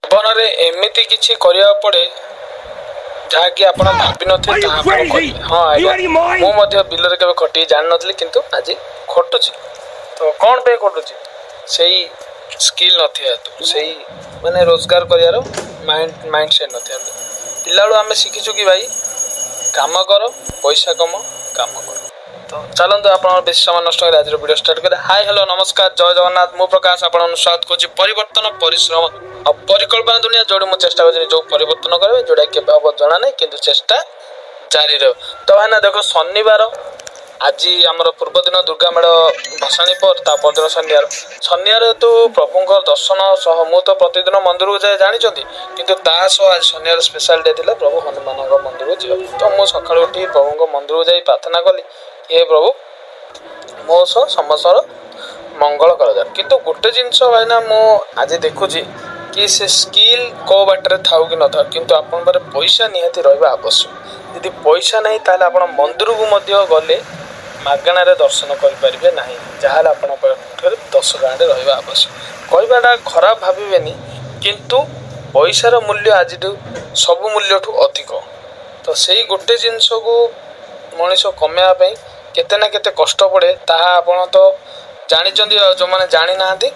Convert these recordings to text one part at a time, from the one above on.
ଜୀବନରେ ଏମିତି କିଛି କରିବାକୁ ପଡେ ଯାହାକି ଆପଣ ଭାବିନଥିବେ ତାହା ଆପଣ କରିବେ। ହଁ ଆଜ୍ଞା, ମୁଁ ମଧ୍ୟ ବିଲରେ କେବେ ଖଟିକି ଜାଣିନଥିଲି, କିନ୍ତୁ ଆଜି ଖଟୁଛି। ତ କ'ଣ ପାଇଁ ଖଟୁଛି? ସେଇ ସ୍କିଲ୍ ନଥିବା ହେତୁ, ସେଇ ମାନେ ରୋଜଗାର କରିବାର ମାଇଣ୍ଡ ସେଟ୍ ନଥିବା ହେତୁ। ପିଲାବେଳୁ ଆମେ ଶିଖିଛୁ କି ଭାଇ କାମ କର, ପଇସା କମ, କାମ କର। ତ ଚାଲନ୍ତୁ ଆପଣ ବେଶୀ ସମୟ ନଷ୍ଟ କରି ଆଜିର ଭିଡ଼ିଓ ଷ୍ଟାର୍ଟ କରିବା। ହାଇ ହ୍ୟାଲୋ ନମସ୍କାର, ଜୟ ଜଗନ୍ନାଥ। ମୁଁ ପ୍ରକାଶ ଆପଣଙ୍କୁ ସ୍ୱାଗତ କରୁଛି ପରିବର୍ତ୍ତନ, ପରିଶ୍ରମ ଆଉ ପରିକଳ୍ପନା ଦୁନିଆ, ଯୋଉଠି ମୁଁ ଚେଷ୍ଟା କରୁଛି ଯୋଉ ପରିବର୍ତ୍ତନ କରିବେ, ଯୋଉଟା କେବେ ହବ ଜଣା ନାହିଁ, କିନ୍ତୁ ଚେଷ୍ଟା ଜାରି ରହିବ। ତ ଭାଇନା ଦେଖ, ଶନିବାର ଆଜି ଆମର ପୂର୍ବ ଦିନ ଦୁର୍ଗା ମେଢ଼ ଭସାଣି ପରେ ତା ପରଦିନ ଶନିବାର ହେତୁ ପ୍ରଭୁଙ୍କ ଦର୍ଶନ ସହ ମୁଁ ତ ପ୍ରତିଦିନ ମନ୍ଦିରକୁ ଯାଏ ଜାଣିଛନ୍ତି, କିନ୍ତୁ ତା ସହ ଆଜି ଶନିବାର ସ୍ପେଶାଲ ଡେ ଥିଲା ପ୍ରଭୁ ହନୁମାନଙ୍କ ମନ୍ଦିରକୁ ଯିବା। ତ ମୁଁ ସକାଳୁ ଉଠି ପ୍ରଭୁଙ୍କ ମନ୍ଦିରକୁ ଯାଇ ପ୍ରାର୍ଥନା କଲି, ହେ ପ୍ରଭୁ ମୋ ସହ ସମସ୍ତଙ୍କର ମଙ୍ଗଳ କରାଯାଉ। କିନ୍ତୁ ଗୋଟେ ଜିନିଷ ଭାଇନା ମୁଁ ଆଜି ଦେଖୁଛି କି ସେ ସ୍କିଲ୍ କୋଉ ବାଟରେ ଥାଉ କି ନଥାଉ, କିନ୍ତୁ ଆପଣଙ୍କ ପାଖରେ ପଇସା ନିହାତି ରହିବା ଆବଶ୍ୟକ। ଯଦି ପଇସା ନାହିଁ ତାହେଲେ ଆପଣ ମନ୍ଦିରକୁ ମଧ୍ୟ ଗଲେ ମାଗଣାରେ ଦର୍ଶନ କରିପାରିବେ ନାହିଁ, ଯାହାହେଲେ ଆପଣଙ୍କ ପାଖରେ 10 ଟଙ୍କାଟେ ରହିବା ଆବଶ୍ୟକ। କହିବାଟା ଖରାପ ଭାବିବେନି, କିନ୍ତୁ ପଇସାର ମୂଲ୍ୟ ଆଜିଠୁ ସବୁ ମୂଲ୍ୟଠୁ ଅଧିକ। ତ ସେଇ ଗୋଟେ ଜିନିଷକୁ ମଣିଷ କମେଇବା ପାଇଁ କେତେ ନା କେତେ କଷ୍ଟ ପଡ଼େ, ତାହା ଆପଣ ତ ଜାଣିଛନ୍ତି, ଆଉ ଯେଉଁମାନେ ଜାଣିନାହାନ୍ତି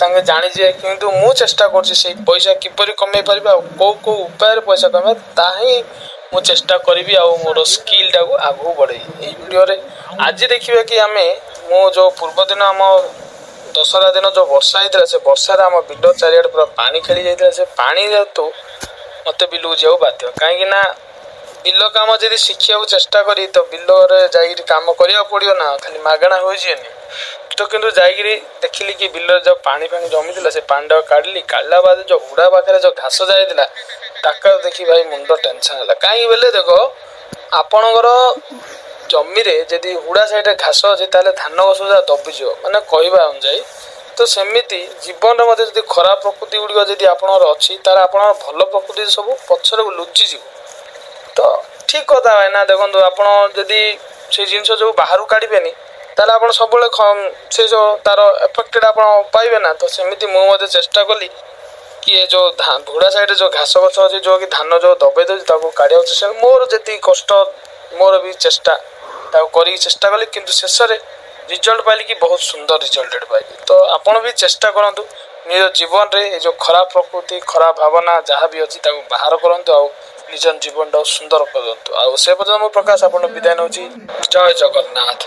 ତାଙ୍କେ ଜାଣିଯିବେ। କିନ୍ତୁ ମୁଁ ଚେଷ୍ଟା କରୁଛି ସେଇ ପଇସା କିପରି କମେଇ ପାରିବି, ଆଉ କୋଉ ଉପାୟରେ ପଇସା କମେଇବା ତାହା ହିଁ ମୁଁ ଚେଷ୍ଟା କରିବି, ଆଉ ମୋର ସ୍କିଲ୍ଟାକୁ ଆଗକୁ ବଢ଼େଇବି। ଏଇ ଭିଡ଼ିଓରେ ଆଜି ଦେଖିବା କି ମୁଁ ଯେଉଁ ପୂର୍ବ ଦିନ ଆମ ଦଶହରା ଦିନ ଯେଉଁ ବର୍ଷା ହେଇଥିଲା, ସେ ବର୍ଷାରେ ଆମ ବିଲ ଚାରିଆଡ଼େ ପୁରା ପାଣି ଖେଳି ଯାଇଥିଲା। ସେ ପାଣି ଯେହେତୁ ମୋତେ ବିଲକୁ ଯିବାକୁ ବାଧ୍ୟ, କାହିଁକି ନା ବିଲ କାମ ଯଦି ଶିଖିବାକୁ ଚେଷ୍ଟା କରି ତ ବିଲରେ ଯାଇକିରି କାମ କରିବାକୁ ପଡ଼ିବ ନା, ଖାଲି ମାଗଣା ହୋଇଯିବନି। ତ କିନ୍ତୁ ଯାଇକିରି ଦେଖିଲି କି ବିଲରେ ଯେଉଁ ପାଣି ଜମିଥିଲା, ସେ ପାଣିଟାକୁ କାଢିଲା ବାଦ ଯେଉଁ ହୁଡ଼ା ପାଖରେ ଯେଉଁ ଘାସ ଯାଇଥିଲା ତାକୁ ଦେଖି ଭାଇ ମୁଣ୍ଡ ଟେନସନ୍ ହେଲା। କାହିଁକି ବୋଲେ ଦେଖ, ଆପଣଙ୍କର ଜମିରେ ଯଦି ହୁଡ଼ା ସାଇଡ଼ରେ ଘାସ ଅଛି ତାହେଲେ ଧାନ ଗଛ ଯାହା ଦବିଯିବ, ମାନେ କହିବା ଅନୁଯାୟୀ। ତ ସେମିତି ଜୀବନରେ ମଧ୍ୟ ଯଦି ଖରାପ ପ୍ରକୃତି ଗୁଡ଼ିକ ଯଦି ଆପଣଙ୍କର ଅଛି, ତାହେଲେ ଆପଣଙ୍କର ଭଲ ପ୍ରକୃତି ସବୁ ପଛରେ ଲୁଚିଯିବ। ତ ଠିକ୍ କଥା ଭାଇନା, ଦେଖନ୍ତୁ ଆପଣ ଯଦି ସେଇ ଜିନିଷ ଯେଉଁ ବାହାରୁ କାଢ଼ିବେନି ତାହେଲେ ଆପଣ ସବୁବେଳେ ସେ ଯେଉଁ ତାର ଏଫେକ୍ଟଟା ଆପଣ ପାଇବେ ନା। ତ ସେମିତି ମୁଁ ମଧ୍ୟ ଚେଷ୍ଟା କଲି କି ଏ ଯେଉଁ ହୁଡ଼ା ସାଇଡ଼ରେ ଯେଉଁ ଘାସ ଗଛ ଅଛି, ଯେଉଁ କି ଧାନ ଯେଉଁ ଦବେଇ ଦେଉଛି ତାକୁ କାଢ଼ିବାକୁ ଚେଷ୍ଟା, ମୋର ଯେତିକି କଷ୍ଟ ମୋର ବି ଚେଷ୍ଟା ତାକୁ କରିକି ଚେଷ୍ଟା କଲି, କିନ୍ତୁ ଶେଷରେ ରିଜଲ୍ଟ ପାଇଲି କି ବହୁତ ସୁନ୍ଦର ରିଜଲ୍ଟ ପାଇଲି। ତ ଆପଣ ବି ଚେଷ୍ଟା କରନ୍ତୁ ନିଜ ଜୀବନରେ ଏ ଯେଉଁ ଖରାପ ପ୍ରକୃତି, ଖରାପ ଭାବନା ଯାହା ବି ଅଛି ତାକୁ ବାହାର କରନ୍ତୁ, ଆଉ ନିଜ ଜୀବନଟାକୁ ସୁନ୍ଦର କରନ୍ତୁ। ଆଉ ସେ ପର୍ଯ୍ୟନ୍ତ ମୁଁ ପ୍ରକାଶ ଆପଣଙ୍କୁ ବିଦାୟ ନେଉଛି। ଜୟ ଜଗନ୍ନାଥ।